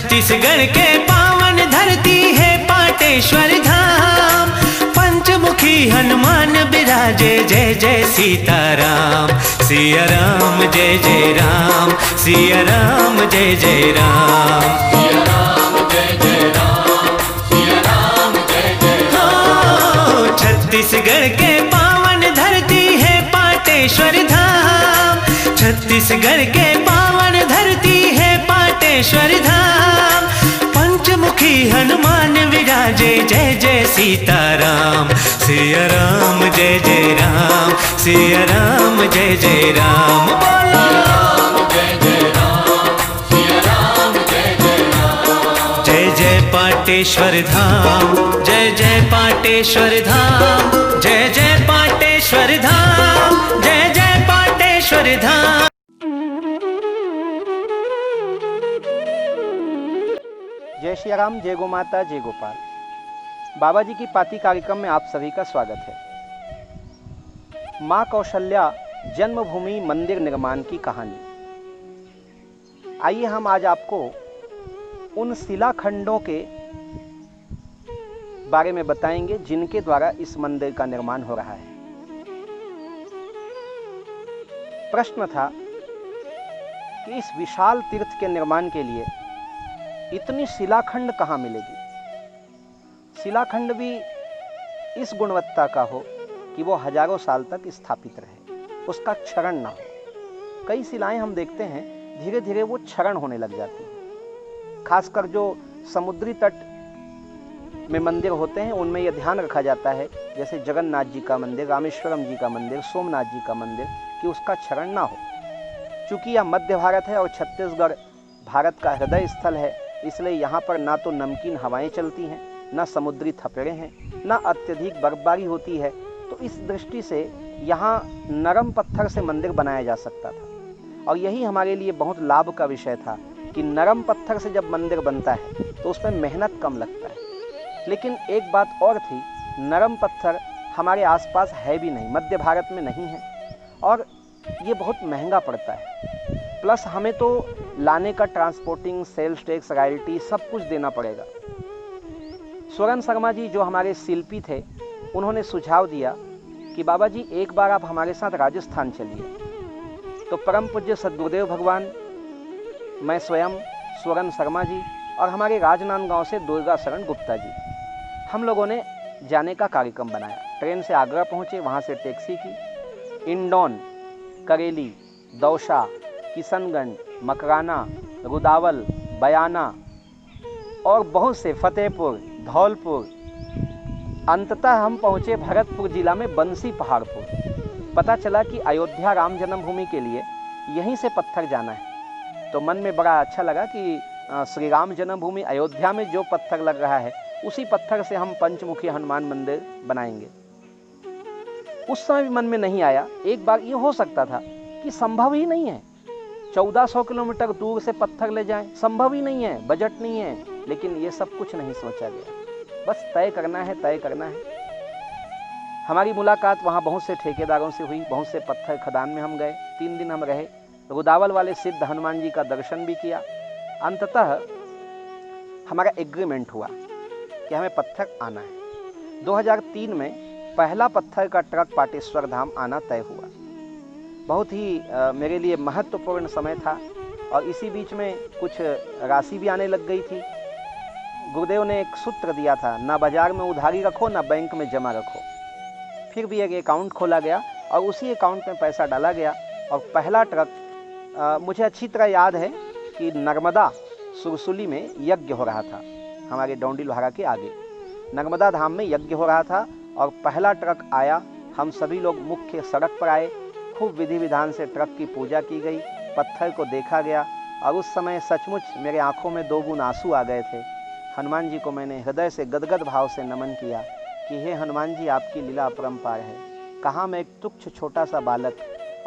छत्तीसगढ़ के पावन धरती है पाटेश्वर धाम। पंचमुखी हनुमान विराजे, जय जय सीताराम। सिया राम जय जय राम, सिया राम जय जय राम। सिया राम जय जय राम, सिया राम जय जय राम। छत्तीसगढ़ के पावन धरती है पाटेश्वर धाम। छत्तीसगढ़ के पावन धरती है पाटेश्वर धाम। पंचमुखी हनुमान विराजे, जय जय सीताराम। सिया राम जय जय राम, सिया राम जय जय राम। बोलो राम जय जय राम, सिया राम जय जय राम। जय जय पाटेश्वर धाम, जय जय पाटेश्वर धाम, जय जय पाटेश्वर धाम, जय जय पाटेश्वर धाम। जय श्री राम, जय गो माता, जय गोपाल। बाबा जी की पाती कार्यक्रम में आप सभी का स्वागत है। माँ कौशल्या जन्मभूमि मंदिर निर्माण की कहानी। आइए हम आज आपको उन शिलाखंडों के बारे में बताएंगे जिनके द्वारा इस मंदिर का निर्माण हो रहा है। प्रश्न था कि इस विशाल तीर्थ के निर्माण के लिए इतनी शिलाखंड कहाँ मिलेगी। शिलाखंड भी इस गुणवत्ता का हो कि वो हजारों साल तक स्थापित रहे, उसका क्षरण ना हो। कई शिलाएं हम देखते हैं धीरे धीरे वो क्षरण होने लग जाती हैं। खासकर जो समुद्री तट में मंदिर होते हैं उनमें यह ध्यान रखा जाता है, जैसे जगन्नाथ जी का मंदिर, रामेश्वरम जी का मंदिर, सोमनाथ जी का मंदिर, कि उसका क्षरण ना हो। चूँकि यह मध्य भारत है और छत्तीसगढ़ भारत का हृदय स्थल है, इसलिए यहाँ पर ना तो नमकीन हवाएं चलती हैं, ना समुद्री थपेड़े हैं, ना अत्यधिक बर्फबारी होती है। तो इस दृष्टि से यहाँ नरम पत्थर से मंदिर बनाया जा सकता था और यही हमारे लिए बहुत लाभ का विषय था कि नरम पत्थर से जब मंदिर बनता है तो उसमें मेहनत कम लगता है। लेकिन एक बात और थी, नरम पत्थर हमारे आसपास है भी नहीं, मध्य भारत में नहीं है और ये बहुत महंगा पड़ता है। प्लस हमें तो लाने का ट्रांसपोर्टिंग, सेल्स टैक्स, रॉयल्टी सब कुछ देना पड़ेगा। स्वरण शर्मा जी जो हमारे शिल्पी थे, उन्होंने सुझाव दिया कि बाबा जी एक बार आप हमारे साथ राजस्थान चलिए। तो परम पूज्य सद्गुरुदेव भगवान, मैं स्वयं, स्वरण शर्मा जी और हमारे राजनांदगांव से दुर्गा शरण गुप्ता जी, हम लोगों ने जाने का कार्यक्रम बनाया। ट्रेन से आगरा पहुँचे, वहाँ से टैक्सी की। इंडौन, करेली, दौसा, किशनगंज, मकराना, रुदावल, बयाना और बहुत से, फतेहपुर, धौलपुर, अंततः हम पहुँचे भरतपुर जिला में बंसी पहाड़पुर। पता चला कि अयोध्या राम जन्मभूमि के लिए यहीं से पत्थर जाना है। तो मन में बड़ा अच्छा लगा कि श्री राम जन्मभूमि अयोध्या में जो पत्थर लग रहा है उसी पत्थर से हम पंचमुखी हनुमान मंदिर बनाएंगे। उस समय भी मन में नहीं आया, एक बार ये हो सकता था कि संभव ही नहीं है, 1400 किलोमीटर दूर से पत्थर ले जाएं, संभव ही नहीं है, बजट नहीं है। लेकिन ये सब कुछ नहीं सोचा गया, बस तय करना है, तय करना है। हमारी मुलाकात वहाँ बहुत से ठेकेदारों से हुई, बहुत से पत्थर खदान में हम गए, 3 दिन हम रहे। रुदावल वाले सिद्ध हनुमान जी का दर्शन भी किया। अंततः हमारा एग्रीमेंट हुआ कि हमें पत्थर आना है। 2003 में पहला पत्थर का ट्रक पाटेश्वर धाम आना तय हुआ। बहुत ही मेरे लिए महत्वपूर्ण समय था और इसी बीच में कुछ राशि भी आने लग गई थी। गुरुदेव ने एक सूत्र दिया था, ना बाजार में उधारी रखो, ना बैंक में जमा रखो। फिर भी एक अकाउंट खोला गया और उसी अकाउंट में पैसा डाला गया और पहला ट्रक, मुझे अच्छी तरह याद है कि नर्मदा सुरसुली में यज्ञ हो रहा था, हमारे डोंडी लोहारा के आगे नर्मदा धाम में यज्ञ हो रहा था और पहला ट्रक आया। हम सभी लोग मुख्य सड़क पर आए, खूब विधि विधान से ट्रक की पूजा की गई, पत्थर को देखा गया और उस समय सचमुच मेरे आंखों में 2 बूंद आंसू आ गए थे। हनुमान जी को मैंने हृदय से गदगद भाव से नमन किया कि हे हनुमान जी, आपकी लीला अपरंपार है। कहाँ मैं एक तुच्छ छोटा सा बालक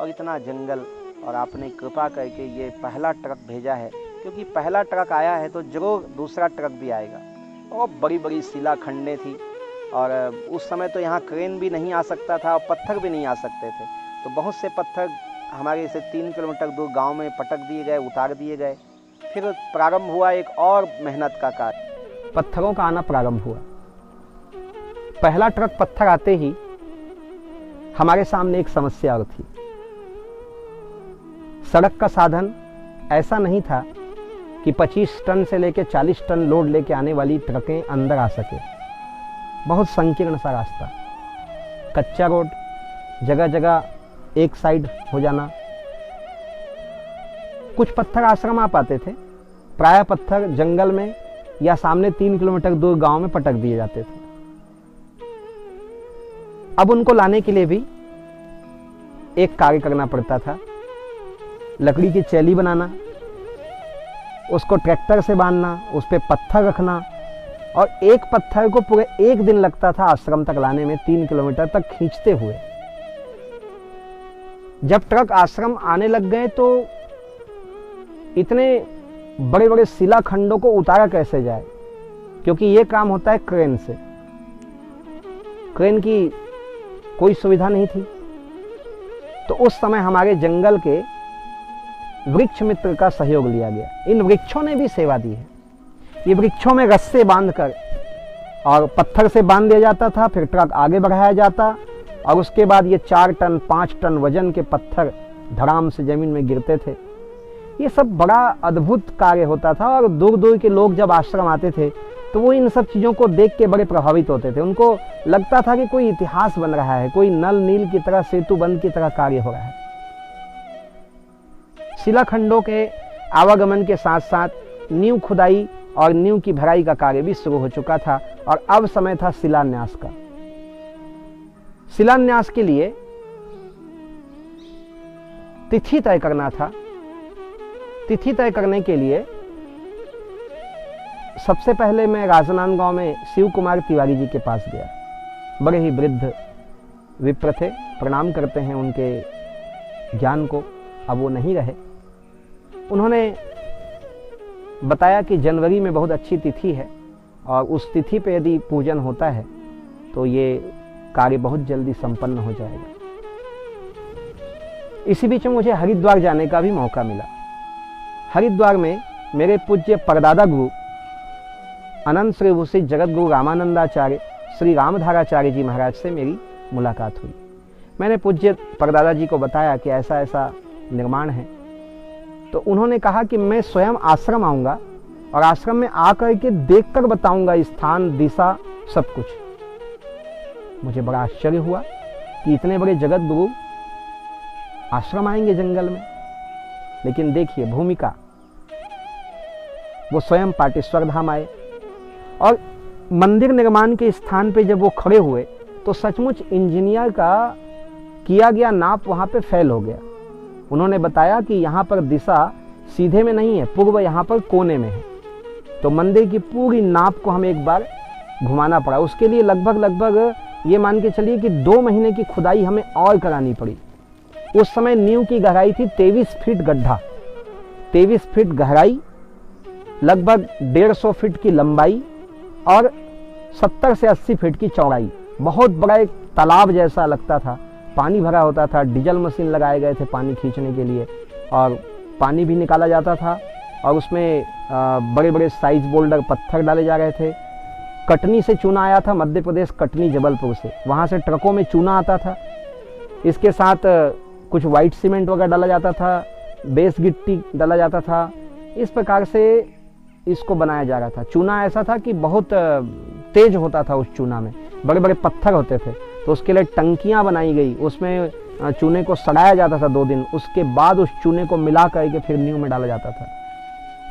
और इतना जंगल, और आपने कृपा करके ये पहला ट्रक भेजा है, क्योंकि पहला ट्रक आया है तो जरूर दूसरा ट्रक भी आएगा। और बड़ी बड़ी शिलाखंडें थी और उस समय तो यहाँ क्रेन भी नहीं आ सकता था और पत्थर भी नहीं आ सकते थे, तो बहुत से पत्थर हमारे से 3 किलोमीटर दूर गांव में पटक दिए गए, उतार दिए गए। फिर प्रारंभ हुआ एक और मेहनत का कार्य। पत्थरों का आना प्रारंभ हुआ। पहला ट्रक पत्थर आते ही हमारे सामने एक समस्या और थी। सड़क का साधन ऐसा नहीं था कि 25 टन से लेकर 40 टन लोड लेके आने वाली ट्रकें अंदर आ सके। बहुत संकीर्ण सा रास्ता, कच्चा रोड, जगह जगह एक साइड हो जाना। कुछ पत्थर आश्रम आ पाते थे, प्रायः पत्थर जंगल में या सामने 3 किलोमीटर दूर गांव में पटक दिए जाते थे। अब उनको लाने के लिए भी एक कार्य करना पड़ता था। लकड़ी की चैली बनाना, उसको ट्रैक्टर से बांधना, उस पर पत्थर रखना, और एक पत्थर को पूरे 1 दिन लगता था आश्रम तक लाने में, 3 किलोमीटर तक खींचते हुए। जब ट्रक आश्रम आने लग गए तो इतने बड़े बड़े शिलाखंडों को उतारा कैसे जाए, क्योंकि ये काम होता है क्रेन से। क्रेन की कोई सुविधा नहीं थी। तो उस समय हमारे जंगल के वृक्ष मित्र का सहयोग लिया गया। इन वृक्षों ने भी सेवा दी है। ये वृक्षों में रस्से बांधकर और पत्थर से बांध दिया जाता था, फिर ट्रक आगे बढ़ाया जाता, और उसके बाद ये 4 टन 5 टन वजन के पत्थर धड़ाम से जमीन में गिरते थे। ये सब बड़ा अद्भुत कार्य होता था, और दूर दूर के लोग जब आश्रम आते थे तो वो इन सब चीज़ों को देख के बड़े प्रभावित होते थे। उनको लगता था कि कोई इतिहास बन रहा है, कोई नल नील की तरह, सेतु बंद की तरह कार्य हो रहा है। शिलाखंडों के आवागमन के साथ साथ नींव खुदाई और नींव की भराई का कार्य भी शुरू हो चुका था, और अब समय था शिलान्यास का। शिलान्यास के लिए तिथि तय करना था। तिथि तय करने के लिए सबसे पहले मैं राजनांदगांव में शिव कुमार तिवारी जी के पास गया। बड़े ही वृद्ध विप्र थे, प्रणाम करते हैं उनके ज्ञान को, अब वो नहीं रहे। उन्होंने बताया कि जनवरी में बहुत अच्छी तिथि है, और उस तिथि पे यदि पूजन होता है तो ये कार्य बहुत जल्दी संपन्न हो जाएगा। इसी बीच में मुझे हरिद्वार जाने का भी मौका मिला। हरिद्वार में मेरे पूज्य परदादा गुरु अनंत श्री भूषित जगत गुरु रामानंदाचार्य श्री रामधाराचार्य जी महाराज से मेरी मुलाकात हुई। मैंने पूज्य परदादा जी को बताया कि ऐसा ऐसा निर्माण है। तो उन्होंने कहा कि मैं स्वयं आश्रम आऊँगा और आश्रम में आकर के देखकर बताऊंगा स्थान, दिशा, सब कुछ। मुझे बड़ा आश्चर्य हुआ कि इतने बड़े जगत गुरु आश्रम आएंगे जंगल में। लेकिन देखिए भूमिका, वो स्वयं पाटेश्वर धाम आए, और मंदिर निर्माण के स्थान पे जब वो खड़े हुए तो सचमुच इंजीनियर का किया गया नाप वहाँ पे फेल हो गया। उन्होंने बताया कि यहाँ पर दिशा सीधे में नहीं है, पूर्व यहाँ पर कोने में है। तो मंदिर की पूरी नाप को हमें एक बार घुमाना पड़ा। उसके लिए लगभग ये मान के चलिए कि 2 महीने की खुदाई हमें और करानी पड़ी। उस समय नींव की गहराई थी 23 फीट गड्ढा, 23 फीट गहराई, लगभग 150 फीट की लंबाई और 70 से 80 फीट की चौड़ाई। बहुत बड़ा एक तालाब जैसा लगता था, पानी भरा होता था। डीजल मशीन लगाए गए थे पानी खींचने के लिए, और पानी भी निकाला जाता था, और उसमें बड़े बड़े साइज बोल्डर पत्थर डाले जा रहे थे। कटनी से चूना आया था, मध्य प्रदेश कटनी जबलपुर से, वहाँ से ट्रकों में चूना आता था। इसके साथ कुछ वाइट सीमेंट वगैरह डाला जाता था, बेस गिट्टी डाला जाता था। इस प्रकार से इसको बनाया जा रहा था। चूना ऐसा था कि बहुत तेज होता था, उस चूना में बड़े बड़े पत्थर होते थे, तो उसके लिए टंकियाँ बनाई गई, उसमें चूने को सड़ाया जाता था 2 दिन, उसके बाद उस चूने को मिला करके फिर नींव में डाला जाता था।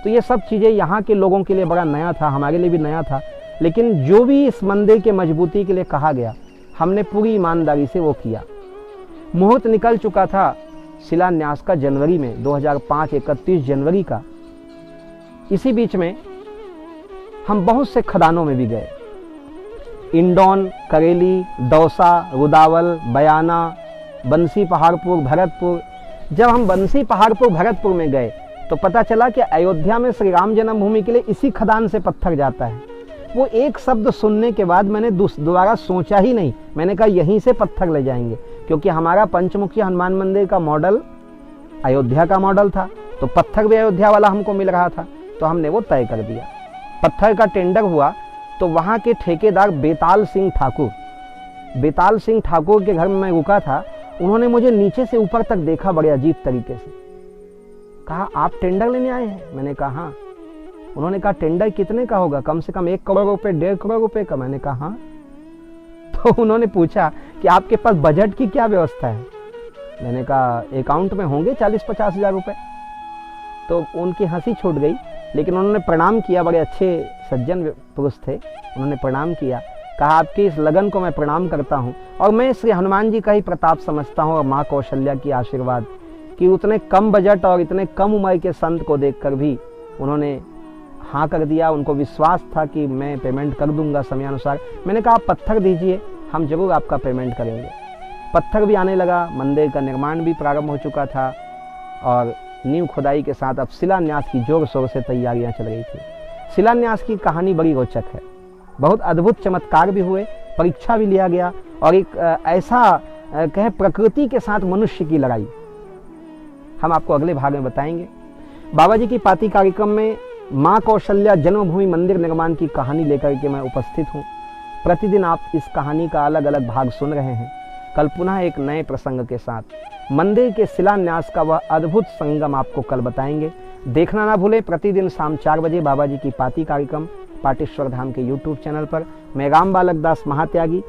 तो ये सब चीज़ें यहाँ के लोगों के लिए बड़ा नया था, हमारे लिए भी नया था। लेकिन जो भी इस मंदिर के मजबूती के लिए कहा गया, हमने पूरी ईमानदारी से वो किया। मुहूर्त निकल चुका था शिलान्यास का जनवरी में, 2005 31 जनवरी का। इसी बीच में हम बहुत से खदानों में भी गए, इंडौन, करेली, दौसा, रुदावल, बयाना, बंसी पहाड़पुर, भरतपुर। जब हम बंसी पहाड़पुर भरतपुर में गए तो पता चला कि अयोध्या में श्री राम जन्मभूमि के लिए इसी खदान से पत्थर जाता है। वो एक शब्द सुनने के बाद मैंने दोबारा सोचा ही नहीं, मैंने कहा यहीं से पत्थर ले जाएंगे, क्योंकि हमारा पंचमुखी हनुमान मंदिर का मॉडल अयोध्या का मॉडल था, तो पत्थर भी अयोध्या वाला हमको मिल रहा था, तो हमने वो तय कर दिया। पत्थर का टेंडर हुआ तो वहाँ के ठेकेदार बेताल सिंह ठाकुर के घर में मैं रुका था। उन्होंने मुझे नीचे से ऊपर तक देखा बड़े अजीब तरीके से, कहा आप टेंडर लेने आए हैं? मैंने कहा हाँ। उन्होंने कहा टेंडर कितने का होगा? कम से कम 1 करोड़ रुपए, 1.5 करोड़ रुपए का। मैंने कहा हाँ। तो उन्होंने पूछा कि आपके पास बजट की क्या व्यवस्था है? मैंने कहा अकाउंट में होंगे 40-50 हजार रुपए। तो उनकी हंसी छूट गई, लेकिन उन्होंने प्रणाम किया, बड़े अच्छे सज्जन पुरुष थे। उन्होंने प्रणाम किया, कहा आपकी इस लगन को मैं प्रणाम करता हूँ और मैं श्री हनुमान जी का ही प्रताप समझता हूँ और माँ कौशल्या की आशीर्वाद कि उतने कम बजट और इतने कम उम्र के संत को देखकर भी उन्होंने हाँ कर दिया। उनको विश्वास था कि मैं पेमेंट कर दूंगा समयानुसार। मैंने कहा आप पत्थर दीजिए, हम जरूर आपका पेमेंट करेंगे। पत्थर भी आने लगा, मंदिर का निर्माण भी प्रारंभ हो चुका था और नींव खुदाई के साथ अब शिलान्यास की जोर शोर से तैयारियां चल रही थी। शिलान्यास की कहानी बड़ी रोचक है, बहुत अद्भुत चमत्कार भी हुए, परीक्षा भी लिया गया और एक ऐसा कहे प्रकृति के साथ मनुष्य की लड़ाई हम आपको अगले भाग में बताएंगे। बाबा जी की पाती कार्यक्रम में माँ कौशल्या जन्मभूमि मंदिर निर्माण की कहानी लेकर के मैं उपस्थित हूँ। प्रतिदिन आप इस कहानी का अलग अलग भाग सुन रहे हैं। कल पुनः एक नए प्रसंग के साथ मंदिर के शिलान्यास का वह अद्भुत संगम आपको कल बताएंगे। देखना ना भूलें, प्रतिदिन शाम 4 बजे बाबा जी की पाती कार्यक्रम पाटेश्वर धाम के YouTube चैनल पर। मैं राम बालक दास महात्यागी,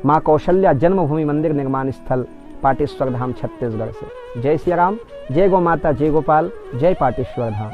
माँ कौशल्या जन्मभूमि मंदिर निर्माण स्थल पाटेश्वर धाम छत्तीसगढ़ से। जय श्री राम, जय गौ माता, जय गोपाल, जय पाटेश्वर धाम।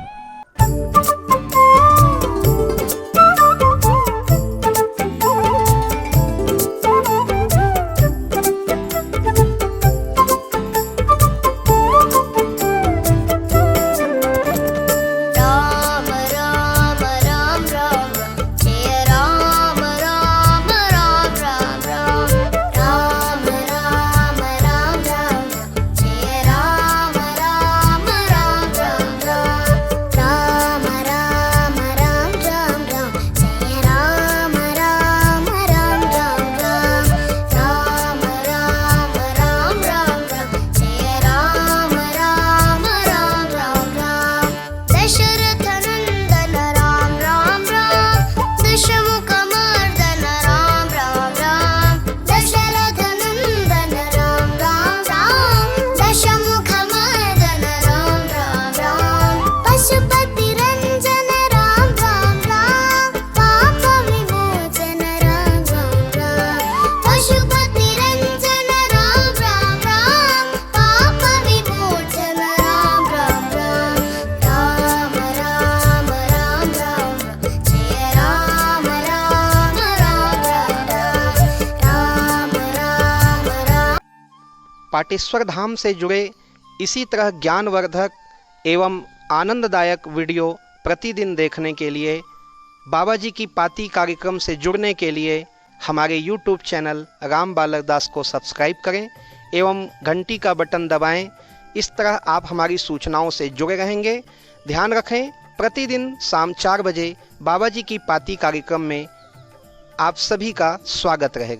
पाटेश्वर धाम से जुड़े इसी तरह ज्ञानवर्धक एवं आनंददायक वीडियो प्रतिदिन देखने के लिए, बाबा जी की पाती कार्यक्रम से जुड़ने के लिए हमारे YouTube चैनल राम बालक दास को सब्सक्राइब करें एवं घंटी का बटन दबाएं। इस तरह आप हमारी सूचनाओं से जुड़े रहेंगे। ध्यान रखें, प्रतिदिन शाम 4 बजे बाबा जी की पाती कार्यक्रम में आप सभी का स्वागत रहेगा।